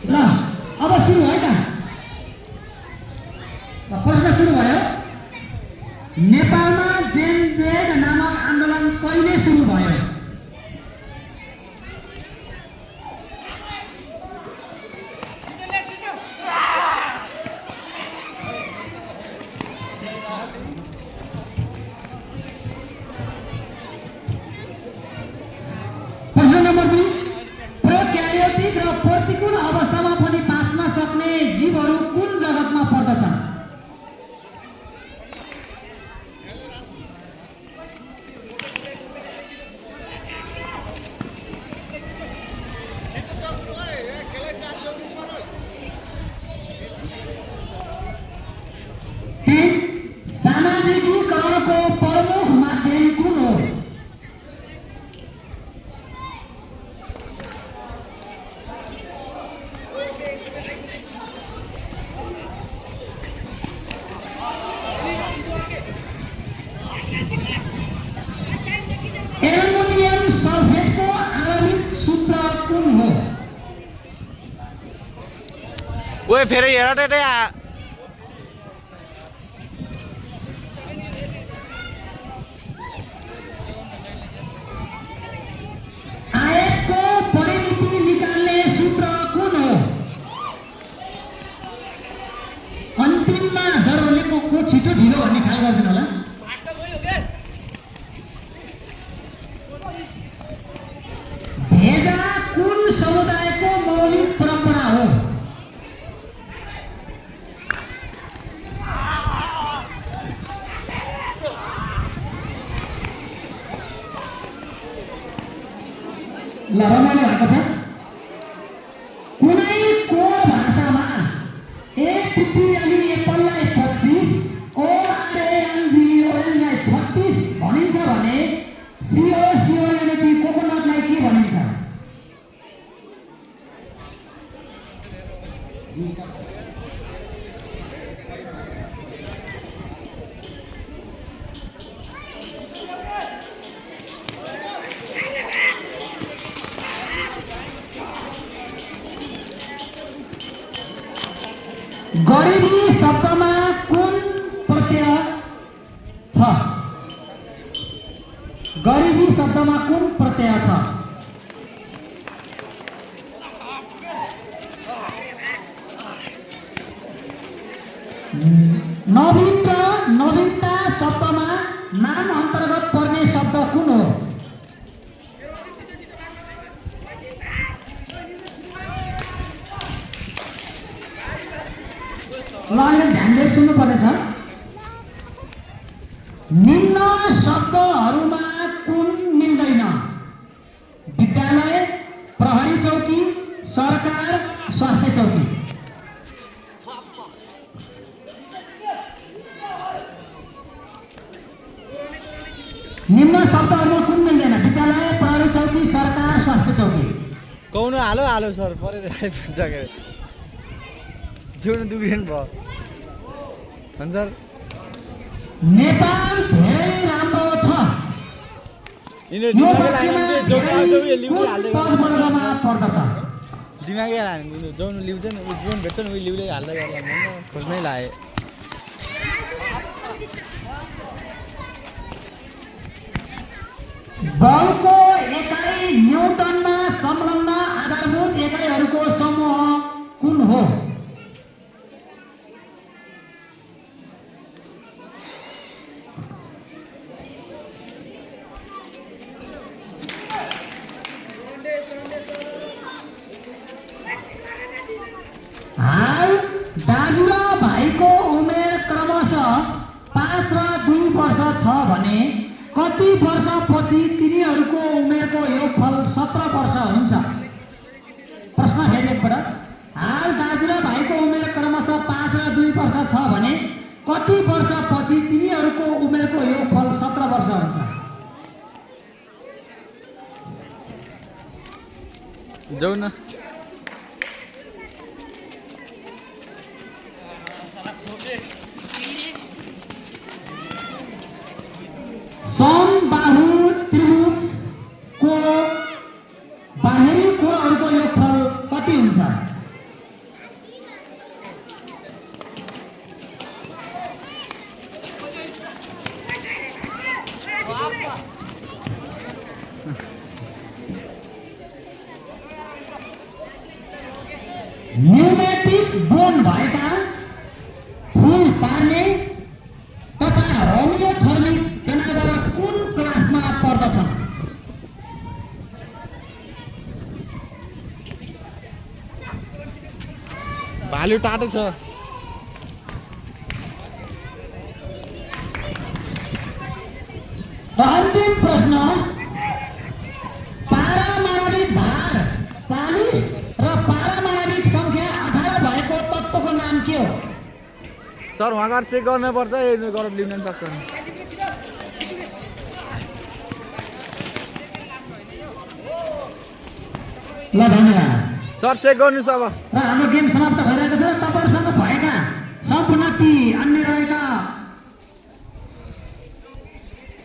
ल अब सुरु है त। प्रश्न सुरु भयो। नेपालमा जेन जेड नामक आन्दोलन कहिले सुरु भयो? प्रश्न नम्बर 2, प्रोक्यारियोटिक र प्रतिकूल अवस्थामा पनि बाँच्न सक्ने जीवहरू कुन जगतमा पर्दछन्? सामाजिकीकरणको प्रमुख माध्यम कुन हो? एल्युमिनियम सल्फेटको आणविक सूत्र कुन हो? ओए फेरि हेर टेटे आयतको परिमिति निकाल्ने सूत्र कुन हो? अन्तिममा जरोले को छिटो ढिलो भन्ने ख्याल गर्दैन होला। भेजा कुन समुदायको मौलिक परम्परा हो? ल रमाइलो भएको छ। कुनै को भाषामा ए पिपिएली एप्पललाई 25 ओआरएएनजी ओरेन्जलाई 36 भनिन्छ भने सिओ सिओ यानि कि कोकोनटलाई के भनिन्छ? गरिबी शब्दमा कुन प्रत्यय छ? गरिबी शब्दमा कुन प्रत्यय छ? नवीन र नवीनता शब्दमा नाम अन्तर्गत पर्ने शब्द कुन हो? ल अहिले ध्यान दिएर सुन्नुपर्नेछ। निम्न शब्दहरूमा कुन मिल्दैन? विद्यालय, प्रहरी चौकी, सरकार, स्वास्थ्य चौकी। निम्न शब्दहरूमा कुन मिल्दैन? विद्यालय, प्रहरी चौकी, सरकार, स्वास्थ्य चौकी। कौन हालो हालो सर परेर आइपुग्छ के जोड्नु दुख्रिनु भयो हुन्छ सर। नेपाल धेरै राम्रो छ। यो वाक्यमा धेरै कुन पदवर्गमा पर्दछ? दिमागै हाल्नु जाउनु लिउँछ नि उ जोन भेट्छ नि उ लिउले हाल्दै गर्ला खोज्नै लाए। बलको एकाइ न्युटनमा संलग्न आधारभूत एकाइहरूको समूह कुन हो? हाल दाजु र भाइको उमेर क्रमशः 5 र 2 वर्ष छ भने कति वर्षपछि तिनीहरूको उमेरको योगफल 17 वर्ष हुन्छ? प्रश्न फेरि एकपटक। हाल दाजु र भाइको उमेर क्रमशः 5 र 2 वर्ष छ भने कति वर्षपछि तिनीहरूको उमेरको योगफल 17 वर्ष हुन्छ? जाऊ न। समबाहु त्रिभुजको बाहिरी कोणहरूको योगफल कति हुन्छ? न्युमेटिक बोन भएका फुल पार्ने तथा होमियोथर्मिक जनावर कुन क्लासमा पर्दछन्? भालु टाटो छ। र अन्तिम प्रश्न, पारमाणविक भार 40 र पारमाणविक सङ्ख्या 18 भएको तत्त्वको नाम के हो? सर वहाँ गएर चेक गर्नुपर्छ, यो गरेर लिन सक्छ नि। ल धन्यवाद। सर चेक गर्नुहोस् अब। र हाम्रो गेम समाप्त भइरहेको छ। तपाईँहरूसँग भएका सम्पूर्ण ती अन्य रहेका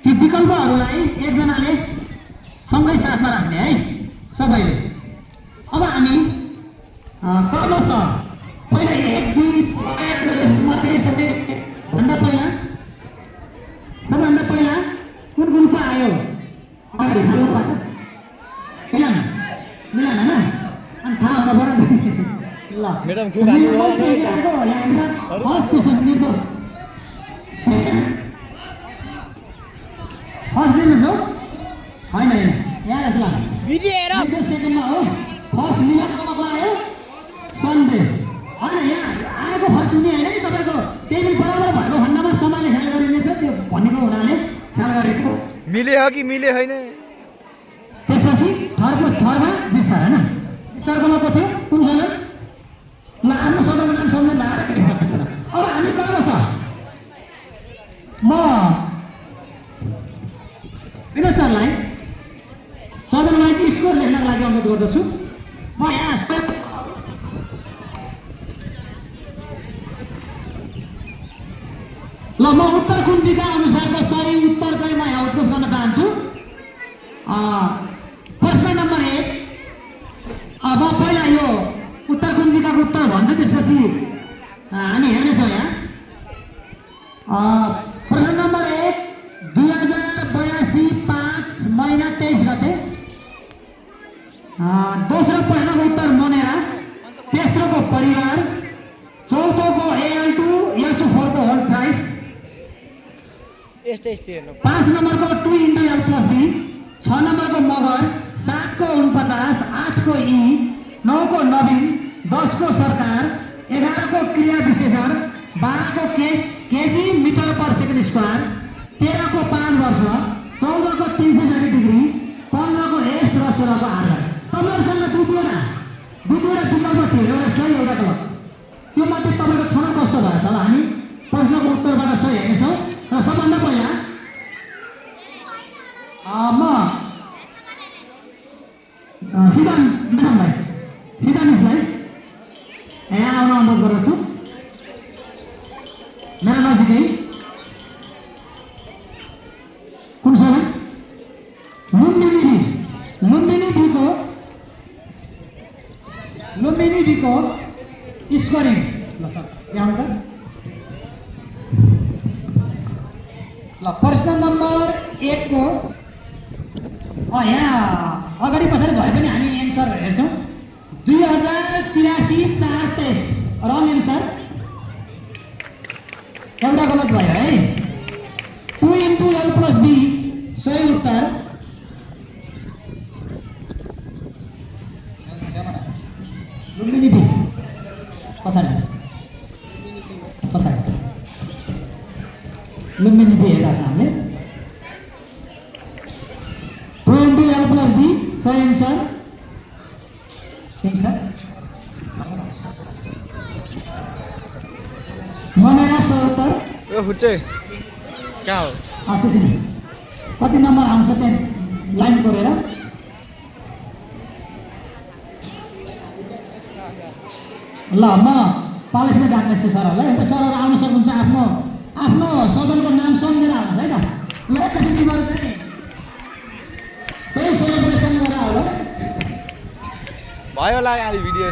ती विकल्पहरूलाई एकजनाले सँगै साथमा राख्ने है सबैले। अब हामी क्रमशः पहिला 1 2 भन्दा पहिला सबभन्दा पहिला कुन ग्रुप आयो अगाडि थाल्नु पर्छ। मिलन मिलन होइन अनि थाहा हुन पर्यो। ल मैडम खुब आयो। फर्स्ट क्वेसन निर्दोष फर्स्ट दिनुहोस् हो होइन होइन यहाँ जस्तो लाग्छ निर्दोष सेकेन्डमा हो। फर्स्ट मिलनकोमा आयो सन्देश होइन यहाँ आएको फर्स्ट हुने होइन है। तपाईँको टेबल बराबर भएको खण्डमा समाले ख्याल गरिनेछ त्यो भनेको हुनाले ख्याल गरेको। मिले हो कि मिले होइन? त्यसपछि थरमा जित सर होइन सरकोमा को थियो कुन सर? ल आफ्नो सदनको नाम सम्झनु भएर अब हामी कहाँ छ? म विनोद सरलाई सदनलाई स्कोर लेख्नको लागि अनुरोध गर्दछु। म यहाँ ल म उत्तर कुञ्जिका अनुसारको सही उत्तर चाहिँ म यहाँ उत्कृष्ट गर्न चाहन्छु। प्रश्न नम्बर 1 अब पहिला यो उत्तर कुञ्जिकाको उत्तर भन्छु, त्यसपछि हामी हेर्नेछौँ यहाँ। प्रश्न नम्बर 1 2082 5 महिना 23 गते। दोस्रो प्रश्नको उत्तर मोनेरा, तेस्रोको परिवार, चौथोको AL2 SO4 को होल प्राइस, 5 नम्बरको 2 × L+B, 6 नम्बरको मगर, 7 को 49, 8 को E, 9 को नवीन, 10 को सरकार, 11 को क्रिया विशेषण, 12 को KG metre per second square, 13 को 5 वर्ष, 14 को 360 डिग्री, 15 को X र 16 को R। तपाईँहरूसँग दुईवटा विकल्प थियो, एउटा सही एउटा गलत। त्यो मध्ये तपाईँको छनौट कस्तो भयो त? हामी प्रश्नको उत्तरबाट सही हेर्नेछौँ। र सबभन्दा पहिला म सिद्धान म्याडमलाई सिद्धान मिसलाई यहाँ आउन अनुरोध गर्दछु। मेरो नजिकै कुन सर? लुम्बिनी दिको स्कोरिङ। ल सर यहाँ आउनु त। ल प्रश्न नम्बर 1 को यहाँ अगाडि पछाडि भए पनि हामी एन्सर हेर्छौँ। 2083 4 23 रङ एन्सर, एउटा गलत भयो है। 2 × L+B सही उत्तर। लुम्बिनी बी पछाडि लुम्बिनी बी हेरेको छ हामीले। 2 × L+B सही एन्सर। मनेरा सही उत्तर। ओ हुच्चे कहाँ हो? त्यसरी कति नम्बर आउँछ त्यहाँ लाइन कोरेर? ल म पालिसमा डाक्नेछु सरहरूलाई। अन्त सरहरू आउनु सक्नुहुन्छ, आफ्नो सदनको नाम सम्झेर आउनुहोस् है त। ल एकैछिन तिमीहरू चाहिँ त्यही सेलिब्रेसन गरेर होला भयो होला भिडियो।